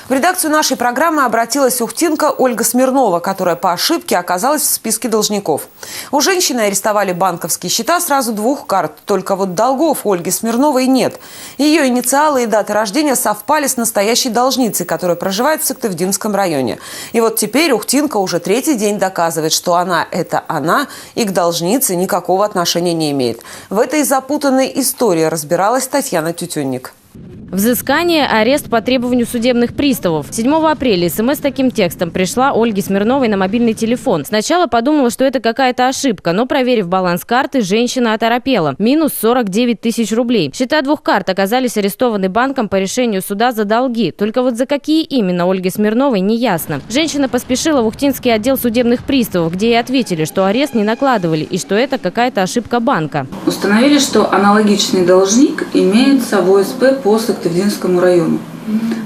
В редакцию нашей программы обратилась ухтинка Ольга Смирнова, которая по ошибке оказалась в списке должников. У женщины арестовали банковские счета сразу 2 карт. Только вот долгов у Ольги Смирновой нет. Ее инициалы и дата рождения совпали с настоящей должницей, которая проживает в Сыктывдинском районе. И вот теперь ухтинка уже 3-й день доказывает, что она – это она, и к должнице никакого отношения не имеет. В этой запутанной истории разбиралась Татьяна Тютюнник. Взыскание, арест по требованию судебных приставов. 7 апреля СМС с таким текстом пришла Ольге Смирновой на мобильный телефон. Сначала подумала, что это какая-то ошибка, но, проверив баланс карты, женщина оторопела. Минус 49 тысяч рублей. Счета 2 карт оказались арестованы банком по решению суда за долги. Только вот за какие именно Ольге Смирновой не ясно. Женщина поспешила в Ухтинский отдел судебных приставов, где ей ответили, что арест не накладывали и что это какая-то ошибка банка. Установили, что аналогичный должник имеется в ОСП по Сыктывдинскому району.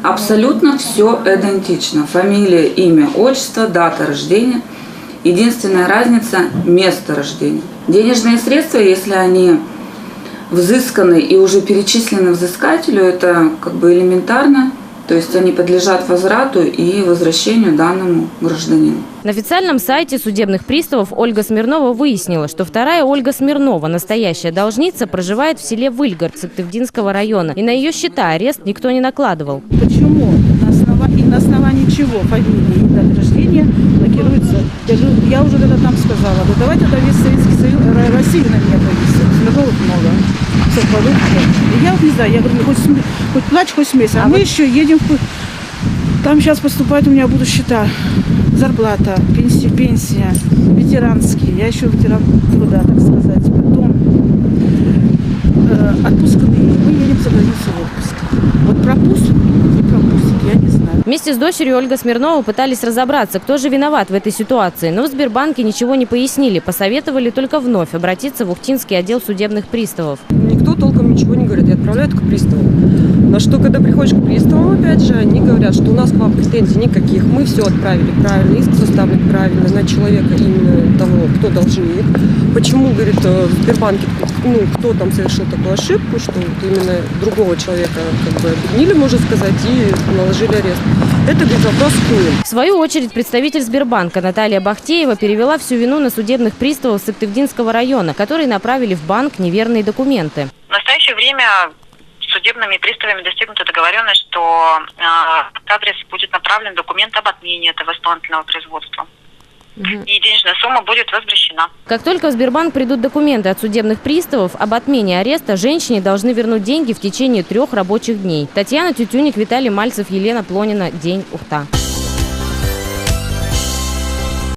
Абсолютно все идентично. Фамилия, имя, отчество, дата рождения. Единственная разница – место рождения. Денежные средства, если они взысканы и уже перечислены взыскателю, это как бы элементарно. То есть они подлежат возврату и возвращению данному гражданину. На официальном сайте судебных приставов Ольга Смирнова выяснила, что вторая Ольга Смирнова, настоящая должница, проживает в селе Выльгород Сыктывдинского района. И на ее счета арест никто не накладывал. Почему? На основании чего фамилии и даты рождения блокируется? Я уже тогда там сказала, да давайте тогда весь Советский Союз, Россию на меня повесит. Смирновых много. Я вот не знаю, я говорю, хоть плачь, хоть смейся. А мы еще едем Там сейчас поступают у меня будут счета. Зарплата, пенсия, ветеранские. Я еще ветеран труда, так сказать. Потом отпускные. Мы едем за границу в отпуск. Вот пропуск, не пропустит, я не знаю. Вместе с дочерью Ольга Смирнова пытались разобраться, кто же виноват в этой ситуации. Но в Сбербанке ничего не пояснили. Посоветовали только вновь обратиться в Ухтинский отдел судебных приставов. Никто толком ничего не говорит, и отправляют к приставам. На что, когда приходишь к приставам, опять же, они говорят, что у нас к вам претензий никаких, мы все отправили правильно, иск составлен правильно на человека, именно того, кто должник. Почему, говорит, в Сбербанке, кто там совершил такую ошибку, что вот именно другого человека как бы обвинили, можно сказать, и наложили арест. Это, говорит, вопрос к ним. В свою очередь, представитель Сбербанка Наталья Бахтеева перевела всю вину на судебных приставов Сыктывдинского района, которые направили в банк неверные документы. В настоящее время судебными приставами достигнута договоренность, что в адрес будет направлен документ об отмене этого исполнительного производства. И денежная сумма будет возвращена. Как только в Сбербанк придут документы от судебных приставов об отмене ареста, женщине должны вернуть деньги в течение 3 рабочих дней. Татьяна Тютюнник, Виталий Мальцев, Елена Плонина. День, Ухта.